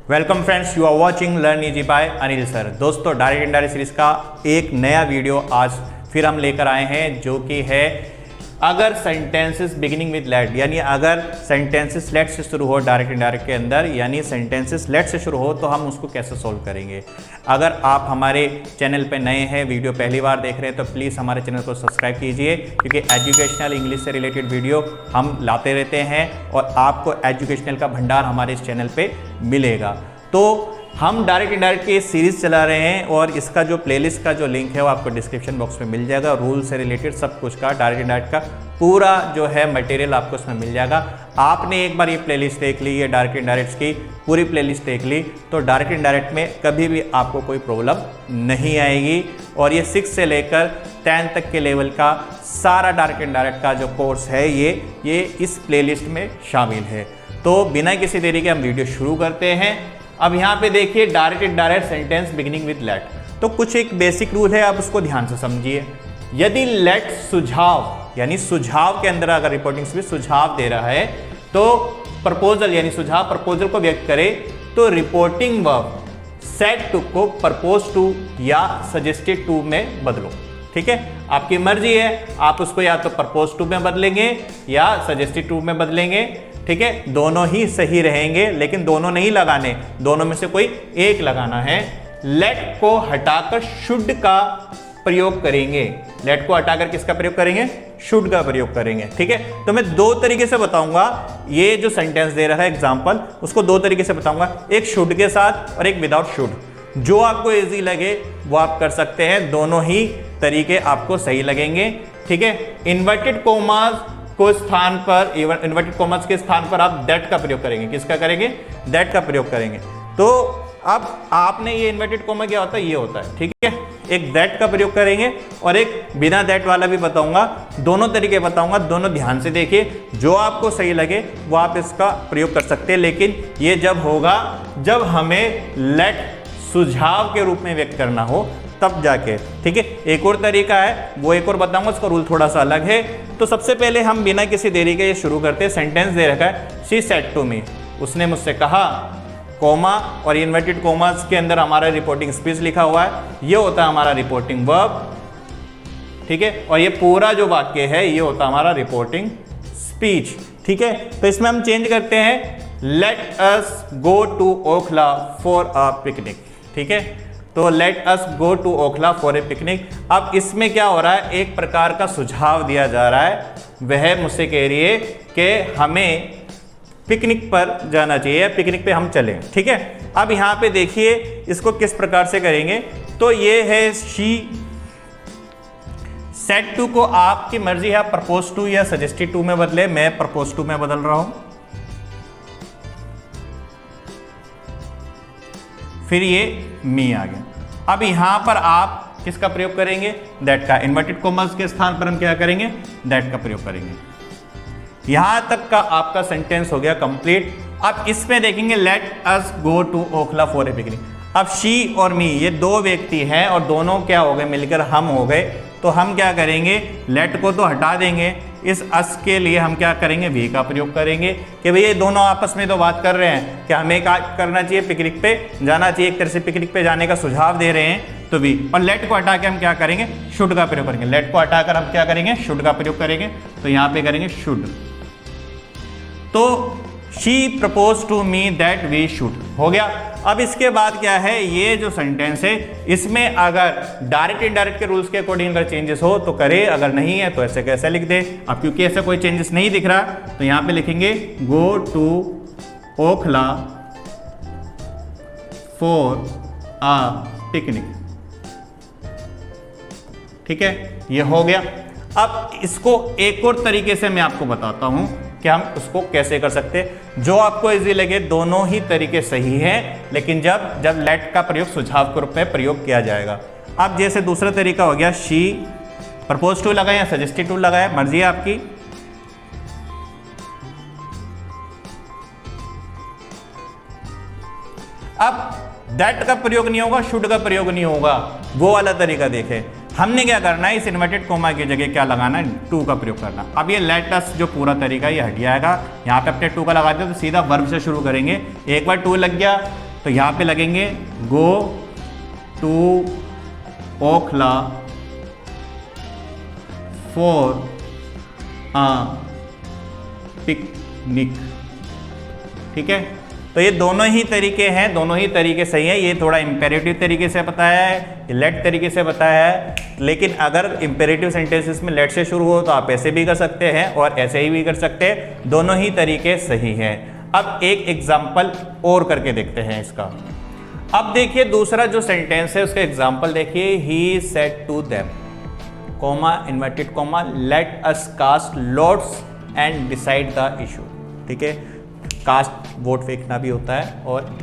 Welcome friends, you are watching learn easy by Anil sir. दोस्तों, direct indirect series का एक नया वीडियो आज फिर हम लेकर आए हैं, जो कि है अगर सेंटेंसेस बिगिनिंग विद लेट, यानी अगर सेंटेंसेस लेट से शुरू हो डायरेक्ट इनडायरेक्ट के अंदर, यानी सेंटेंसेस लेट से शुरू हो तो हम उसको कैसे सोल्व करेंगे। अगर आप हमारे चैनल पे नए हैं, वीडियो पहली बार देख रहे हैं, तो प्लीज़ हमारे चैनल को सब्सक्राइब कीजिए, क्योंकि एजुकेशनल इंग्लिश से रिलेटेड वीडियो हम लाते रहते हैं और आपको एजुकेशनल का भंडार हमारे इस चैनल पे मिलेगा। तो हम डायरेक्ट इनडायरेक्ट की सीरीज़ चला रहे हैं और इसका जो प्लेलिस्ट का जो लिंक है वो आपको डिस्क्रिप्शन बॉक्स में मिल जाएगा। रूल से रिलेटेड सब कुछ का, डायरेक्ट इनडायरेक्ट का पूरा जो है मटेरियल आपको उसमें मिल जाएगा। आपने एक बार ये प्लेलिस्ट देख ली, ये डायरेक्ट इनडायरेक्ट की पूरी प्लेलिस्ट देख ली, तो डायरेक्ट इनडायरेक्ट में कभी भी आपको कोई प्रॉब्लम नहीं आएगी। और ये 6 से लेकर 10 तक के लेवल का सारा डायरेक्ट इनडायरेक्ट का जो कोर्स है ये इस प्लेलिस्ट में शामिल है। तो बिना किसी देरी के हम वीडियो शुरू करते हैं। अब यहाँ पे देखिए, direct indirect sentence beginning with let, तो कुछ एक बेसिक रूल है, आप उसको ध्यान से समझिए। यदि लेट सुझाव, यानी सुझाव के अंदर अगर रिपोर्टिंग स्पीच सुझाव दे रहा है, तो प्रपोजल यानी सुझाव प्रपोजल को व्यक्त करे, तो रिपोर्टिंग वर्ब सेड टू को प्रपोज टू या सजेस्टेड टू में बदलो। ठीक है, आपकी मर्जी है, आप उसको या तो प्रपोज टू में बदलेंगे या सजेस्टेड टू में बदलेंगे। ठीक है, दोनों ही सही रहेंगे, लेकिन दोनों नहीं लगाने, दोनों में से कोई एक लगाना है। लेट को हटाकर शुड का प्रयोग करेंगे। लेट को हटाकर किसका प्रयोग करेंगे? शुड का प्रयोग करेंगे। ठीक है, तो मैं दो तरीके से बताऊंगा। ये जो सेंटेंस दे रहा है एग्जांपल, उसको दो तरीके से बताऊंगा, एक शुड के साथ और एक विदाउट शुड। जो आपको इजी लगे वो आप कर सकते हैं, दोनों ही तरीके आपको सही लगेंगे। ठीक है, इन्वर्टेड कोमास को स्थान पर, इन्वर्टेड कॉमर्स के स्थान पर आप दैट का प्रयोग करेंगे। किसका करेंगे? दैट का प्रयोग करेंगे। तो अब आपने ये इन्वर्टेड कॉमा क्या होता है, ये होता है। ठीक है, एक दैट का प्रयोग करेंगे और एक बिना दैट वाला भी बताऊंगा, दोनों तरीके बताऊंगा, दोनों ध्यान से देखिए। जो आपको सही लगे वो आप इसका प्रयोग कर सकते हैं, लेकिन ये जब होगा जब हमें लेट सुझाव के रूप में व्यक्त करना हो, तब जाके। ठीक है, एक और तरीका है, वो एक और बताऊंगा, उसका रूल थोड़ा सा अलग है। तो सबसे पहले हम बिना किसी देरी के ये शुरू करते हैं। सेंटेंस दे रखा है, शी सेड टू मी, उसने मुझसे कहा, कोमा और इन्वर्टेड कोमास के अंदर हमारा रिपोर्टिंग स्पीच लिखा हुआ है, ये होता है हमारा रिपोर्टिंग वर्ब। ठीक है, और ये पूरा जो वाक्य है ये होता है हमारा रिपोर्टिंग स्पीच। ठीक है, तो इसमें हम चेंज करते हैं, let us go to Okhla for a picnic. ठीक है, तो let us go to Okhla for a picnic. अब इसमें क्या हो रहा है, एक प्रकार का सुझाव दिया जा रहा है, वह मुझसे कह रही है कि हमें पिकनिक पर जाना चाहिए या पिकनिक पे हम चलें। ठीक है, अब यहाँ पे देखिए इसको किस प्रकार से करेंगे। तो ये है शी सेड टू को आपकी मर्जी है, प्रपोज टू या सजेस्टेड टू में बदले, मैं प्रपोज टू में बदल रहा हूं। फिर ये मी आ गया। अब यहां पर आप किसका प्रयोग करेंगे? दैट का। इन्वर्टेड कॉमर्स के स्थान पर हम क्या करेंगे? दैट का प्रयोग करेंगे। यहां तक का आपका सेंटेंस हो गया कंप्लीट। अब इसमें देखेंगे, let us go to Okhla for a picnic. अब शी और मी ये दो व्यक्ति हैं और दोनों क्या हो गए, मिलकर हम हो गए। तो हम क्या करेंगे, लेट को तो हटा देंगे, इस अस के लिए हम क्या करेंगे? वी का प्रयोग करेंगे कि भाई ये दोनों आपस में तो बात कर रहे हैं कि हमें क्या करना चाहिए, पिकनिक पे जाना चाहिए, एक तरह से पिकनिक पे जाने का सुझाव दे रहे हैं, तो वी। और लेट को हटा के हम क्या करेंगे? शुड का प्रयोग करेंगे। लेट को हटाकर हम क्या करेंगे? शुड का प्रयोग करेंगे। तो यहाँ पे करेंगे शुड। तो she propose to me that we should हो गया। अब इसके बाद क्या है, ये जो सेंटेंस है इसमें अगर डायरेक्ट इनडायरेक्ट के रूल्स के अकॉर्डिंग अगर चेंजेस हो तो करे, अगर नहीं है तो ऐसे कैसे लिख दे। अब क्योंकि ऐसा कोई चेंजेस नहीं दिख रहा, तो यहां पे लिखेंगे go to Okhla for a picnic. ठीक है, ये हो गया। अब इसको एक और तरीके से मैं आपको बताता हूं कि हम उसको कैसे कर सकते हैं। जो आपको इजी लगे, दोनों ही तरीके सही हैं, लेकिन जब लेट का प्रयोग सुझाव के रूप में प्रयोग किया जाएगा। अब जैसे दूसरा तरीका हो गया, शी प्रपोज टू लगाए या सजेस्टेड टू लगाए, मर्जी है आपकी। अब दैट का प्रयोग नहीं होगा, शुड का प्रयोग नहीं होगा, वो वाला तरीका देखें। हमने क्या करना है, इस इन्वर्टेड कोमा की जगह क्या लगाना है? टू का प्रयोग करना। अब ये लेट अस जो पूरा तरीका ये हट जाएगा, यहाँ पे अपने टू का लगा दिया तो सीधा वर्ब से शुरू करेंगे। एक बार टू लग गया तो यहाँ पे लगेंगे go to Okhla for a picnic. ठीक है, तो ये दोनों ही तरीके हैं, दोनों ही तरीके सही है। ये थोड़ा इंपेरेटिव तरीके से बताया है, लेट तरीके से बताया है, लेकिन अगर इंपेरेटिव सेंटेंसेस में लेट से शुरू हो तो आप ऐसे भी कर सकते हैं और ऐसे ही भी कर सकते हैं, दोनों ही तरीके सही हैं। अब एक एग्जाम्पल और करके देखते हैं इसका। अब देखिए दूसरा जो सेंटेंस है उसका एग्जाम्पल देखिए, he said to them, comma inverted comma, let us cast lots and decide the issue. ठीक है, कास्ट वोट फेंकना भी होता है और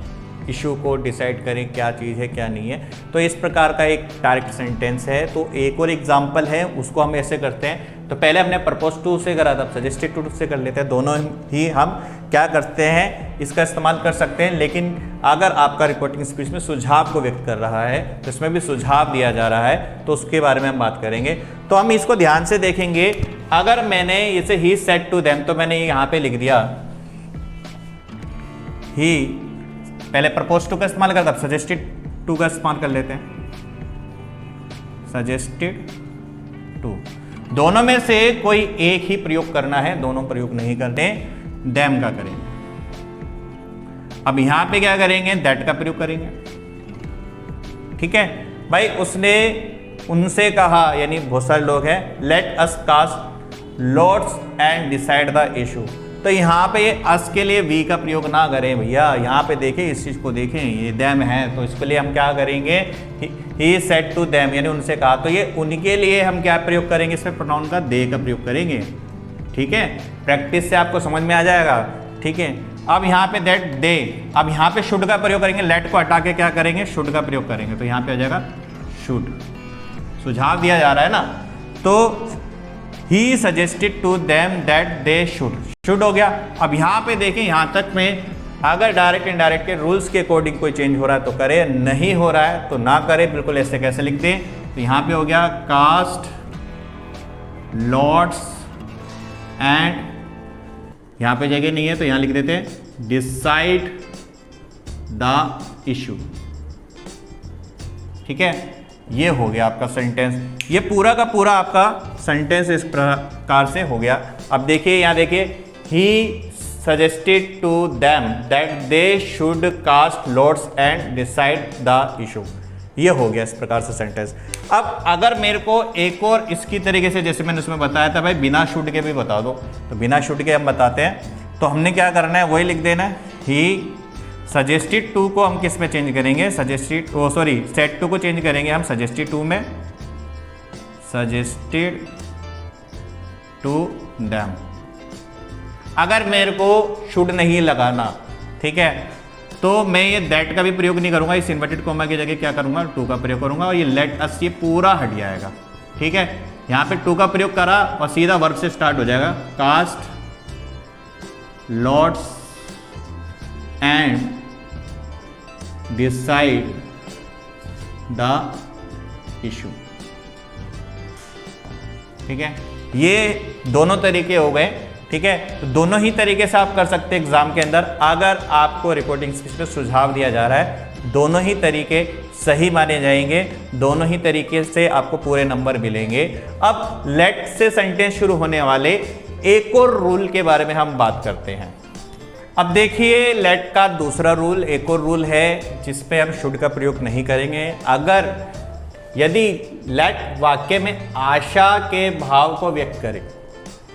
इशू को डिसाइड करें क्या चीज़ है क्या नहीं है। तो इस प्रकार का एक डायरेक्ट सेंटेंस है। तो एक और एग्जांपल है, उसको हम ऐसे करते हैं। तो पहले हमने प्रपोज टू से करा था, सजेस्टेड टू से कर लेते हैं। दोनों ही हम क्या करते हैं, इसका इस्तेमाल कर सकते हैं। लेकिन अगर आपका रिपोर्टिंग स्पीच में सुझाव को व्यक्त कर रहा है तो इसमें भी सुझाव दिया जा रहा है, तो उसके बारे में हम बात करेंगे। तो हम इसको ध्यान से देखेंगे। अगर मैंने इसे ही सेड टू देम, तो मैंने यहाँ पे लिख दिया ही, पहले प्रपोज टू का इस्तेमाल करता, सजेस्टेड टू का इस्तेमाल कर लेते हैं, सजेस्टेड टू। दोनों में से कोई एक ही प्रयोग करना है, दोनों प्रयोग नहीं करने, देम का करेंगे। अब यहां पे क्या करेंगे, दैट का प्रयोग करेंगे। ठीक है भाई, उसने उनसे कहा, यानी बहुत सारे लोग हैं, let us cast lots and decide the issue. तो यहाँ पे ये अस के लिए वी का प्रयोग ना करें भैया। यहाँ पे देखें, इस चीज़ को देखें, ये देम है, तो इसके लिए हम क्या करेंगे, ही सेड टू देम, यानी उनसे कहा। तो ये उनके लिए हम क्या प्रयोग करेंगे, इसमें प्रोनाउन का दे का प्रयोग करेंगे। ठीक है, प्रैक्टिस से आपको समझ में आ जाएगा। ठीक है, अब यहाँ पे दैट दे, अब यहाँ पे शुड का प्रयोग करेंगे, लेट को हटा के क्या करेंगे, शुड का प्रयोग करेंगे। तो यहाँ पे आ जाएगा शुड, सुझाव दिया जा रहा है ना। तो he suggested to them that they should हो गया। अब यहाँ पे देखें, यहाँ तक में अगर डायरेक्ट इनडायरेक्ट के रूल्स के अकॉर्डिंग कोई चेंज हो रहा है तो करे, नहीं हो रहा है तो ना करे, बिल्कुल ऐसे कैसे लिख दें। तो यहाँ पे हो गया कास्ट लॉट्स एंड, यहाँ पे जगह नहीं है तो यहाँ लिख देते हैं डिसाइड द इशू। ठीक है, ये हो गया आपका सेंटेंस। ये पूरा का पूरा आपका सेंटेंस इस प्रकार से हो गया। अब देखिए, यहाँ देखिए, he suggested to them that they should cast lots and decide the issue. ये हो गया इस प्रकार से सेंटेंस। अब अगर मेरे को एक और इसकी तरीके से, जैसे मैंने उसमें बताया था भाई, बिना शुड के भी बता दो, तो बिना शुड के हम बताते हैं। तो हमने क्या करना है, वही लिख देना है। ही सजेस्टेड टू को हम किस में चेंज करेंगे, सजेस्टेड, सॉरी सेड टू को चेंज करेंगे हम सजेस्टेड टू में, सजेस्टेड टू देम। अगर मेरे को शुड नहीं लगाना, ठीक है, तो मैं ये दैट का भी प्रयोग नहीं करूंगा, इस इन्वर्टेड कॉमा की जगह क्या करूंगा, टू का प्रयोग करूंगा, और ये लेट अस ये पूरा हट जाएगा। ठीक है, यहाँ पे टू का प्रयोग करा और सीधा वर्ब से स्टार्ट हो जाएगा, cast lots and decide the issue. ठीक है, ये दोनों तरीके हो गए। ठीक है, तो दोनों ही तरीके से आप कर सकते हैं एग्जाम के अंदर। अगर आपको रिपोर्टिंग स्पीच में सुझाव दिया जा रहा है, दोनों ही तरीके सही माने जाएंगे, दोनों ही तरीके से आपको पूरे नंबर मिलेंगे। अब लेट से सेंटेंस शुरू होने वाले एक और रूल के बारे में हम बात करते हैं। अब देखिए, लेट का दूसरा रूल, एक और रूल है जिसपे हम शुड का प्रयोग नहीं करेंगे। अगर यदि लेट वाक्य में आशा के भाव को व्यक्त करे,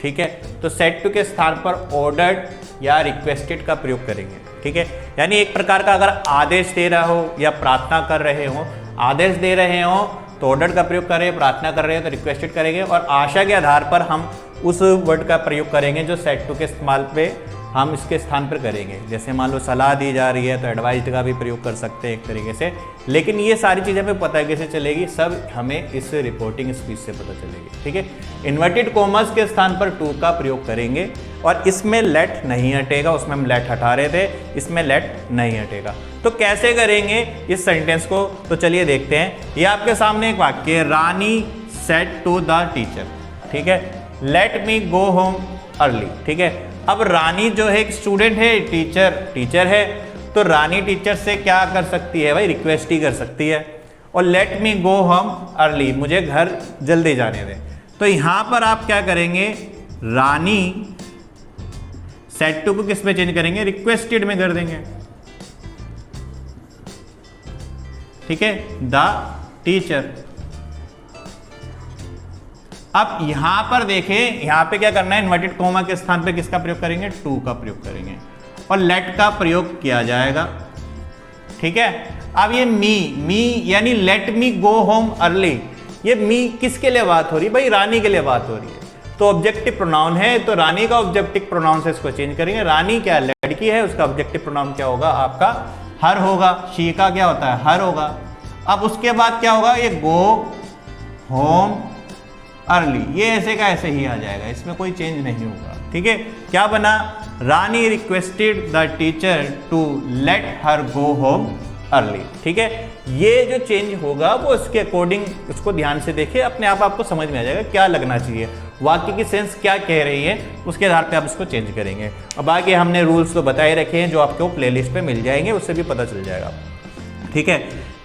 ठीक है, तो सेड टू के स्थान पर ऑर्डर्ड या रिक्वेस्टेड का प्रयोग करेंगे। ठीक है, यानी एक प्रकार का अगर आदेश दे रहा हो या प्रार्थना कर रहे हो, आदेश दे रहे हो तो ऑर्डर का प्रयोग करें, प्रार्थना कर रहे हो तो रिक्वेस्टेड करेंगे, और आशा के आधार पर हम उस वर्ड का प्रयोग करेंगे जो सेड टू के इस्तेमाल पे हम इसके स्थान पर करेंगे। जैसे मान लो सलाह दी जा रही है तो एडवाइस्ड का भी प्रयोग कर सकते हैं एक तरीके से। लेकिन ये सारी चीज़ें हमें पता कैसे चलेगी, सब हमें इस रिपोर्टिंग स्पीच से पता चलेगी। ठीक है, इन्वर्टेड कॉमर्स के स्थान पर टू का प्रयोग करेंगे, और इसमें लेट नहीं हटेगा, उसमें हम लेट हटा रहे थे, इसमें लेट नहीं हटेगा। तो कैसे करेंगे इस सेंटेंस को, तो चलिए देखते हैं। ये आपके सामने एक वाक्य, रानी सेड टू द टीचर। ठीक है, लेट मी गो होम अर्ली। ठीक है, अब रानी जो है एक स्टूडेंट है, टीचर है, तो रानी टीचर से क्या कर सकती है भाई, रिक्वेस्ट ही कर सकती है। और लेट मी गो होम अर्ली, मुझे घर जल्दी जाने दें। तो यहां पर आप क्या करेंगे, रानी सेड टू को किस में चेंज करेंगे, रिक्वेस्टेड में कर देंगे। ठीक है, द टीचर। अब यहां पर देखें, यहां पे क्या करना है, इन्वर्टेड कोमा के स्थान पे किसका प्रयोग करेंगे, टू का प्रयोग करेंगे और लेट का प्रयोग किया जाएगा। ठीक है, अब ये मी यानी लेट मी गो होम अर्ली, ये मी किसके लिए बात हो रही है भाई, रानी के लिए बात हो रही है। तो ऑब्जेक्टिव प्रोनाउन है, तो रानी का ऑब्जेक्टिव प्रोनाउन से इसको चेंज करेंगे। रानी क्या लड़की है, उसका ऑब्जेक्टिव प्रोनाउन क्या होगा आपका, हर होगा। शी का क्या होता है, हर होगा। अब उसके बाद क्या होगा, ये गो होम अर्ली, ये ऐसे का ऐसे ही आ जाएगा, इसमें कोई चेंज नहीं होगा। ठीक है, क्या बना, Rani requested the teacher to let her go home early. ठीक है, ये जो चेंज होगा वो इसके अकॉर्डिंग, इसको ध्यान से देखिए, अपने आप आपको समझ में आ जाएगा क्या लगना चाहिए, वाक्य की सेंस क्या कह रही है, उसके आधार पे आप इसको चेंज करेंगे। और बाकी हमने रूल्स तो बताए रखे हैं जो आपको प्लेलिस्ट पे मिल जाएंगे, उससे भी पता चल जाएगा। ठीक है,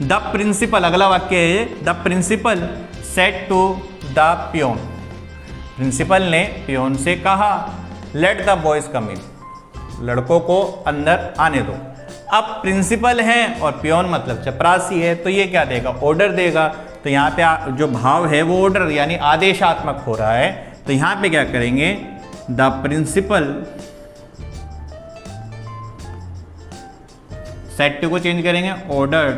द प्रिंसिपल, अगला वाक्य है, the principal said to the peon, principal ने पियोन से कहा let the boys come in, लड़कों को अंदर आने दो। अब प्रिंसिपल है और पियोन मतलब चपरासी है, तो ये क्या देगा, ऑर्डर देगा। तो यहाँ पे जो भाव है वो ऑर्डर यानी आदेशात्मक हो रहा है। तो यहाँ पे क्या करेंगे, द प्रिंसिपल, सेड टू को चेंज करेंगे, ऑर्डर्ड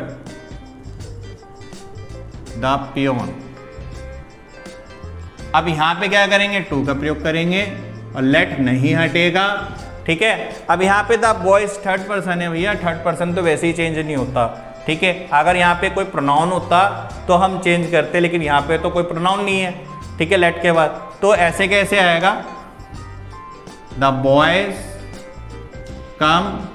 द पियोन। अब यहां पे क्या करेंगे, टू का प्रयोग करेंगे और लेट नहीं हटेगा। ठीक है, अब यहाँ पे द बॉयज थर्ड पर्सन है भैया, थर्ड पर्सन तो वैसे ही चेंज नहीं होता। ठीक है, अगर यहाँ पे कोई प्रोनाउन होता तो हम चेंज करते, लेकिन यहाँ पे तो कोई प्रोनाउन नहीं है। ठीक है, लेट के बाद तो ऐसे कैसे आएगा, द बॉयज कम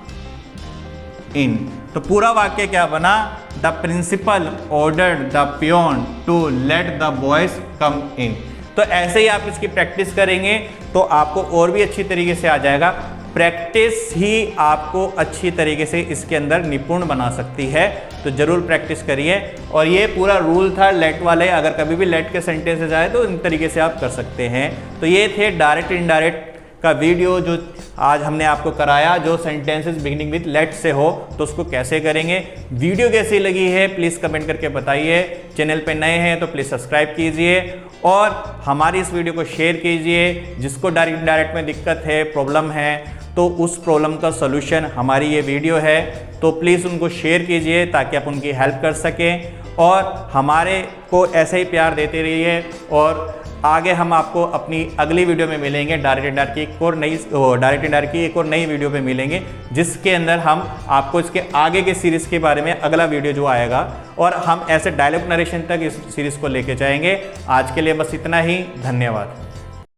इन। तो पूरा वाक्य क्या बना, the principal ordered the peon to let the boys come in. तो ऐसे ही आप इसकी प्रैक्टिस करेंगे तो आपको और भी अच्छी तरीके से आ जाएगा। प्रैक्टिस ही आपको अच्छी तरीके से इसके अंदर निपुण बना सकती है, तो जरूर प्रैक्टिस करिए। और ये पूरा रूल था लेट वाले, अगर कभी भी लेट के सेंटेंसेस आए तो इन तरीके से आप कर सकते हैं। तो ये थे डायरेक्ट इनडायरेक्ट का वीडियो जो आज हमने आपको कराया, जो सेंटेंसेस बिगिनिंग विद लेट से हो तो उसको कैसे करेंगे। वीडियो कैसी लगी है प्लीज़ कमेंट करके बताइए। चैनल पे नए हैं तो प्लीज़ सब्सक्राइब कीजिए और हमारी इस वीडियो को शेयर कीजिए। जिसको डायरेक्ट में दिक्कत है, प्रॉब्लम है, तो उस प्रॉब्लम का सॉल्यूशन हमारी ये वीडियो है, तो प्लीज़ उनको शेयर कीजिए ताकि आप उनकी हेल्प कर सकें। और हमारे को ऐसे ही प्यार देते रहिए और आगे हम आपको अपनी अगली वीडियो में मिलेंगे। डायरेक्ट इंडायरेक्ट की एक और नई वीडियो पे मिलेंगे, जिसके अंदर हम आपको इसके आगे के सीरीज़ के बारे में अगला वीडियो जो आएगा, और हम ऐसे डायलॉग नरेशन तक इस सीरीज़ को लेके जाएंगे। आज के लिए बस इतना ही, धन्यवाद।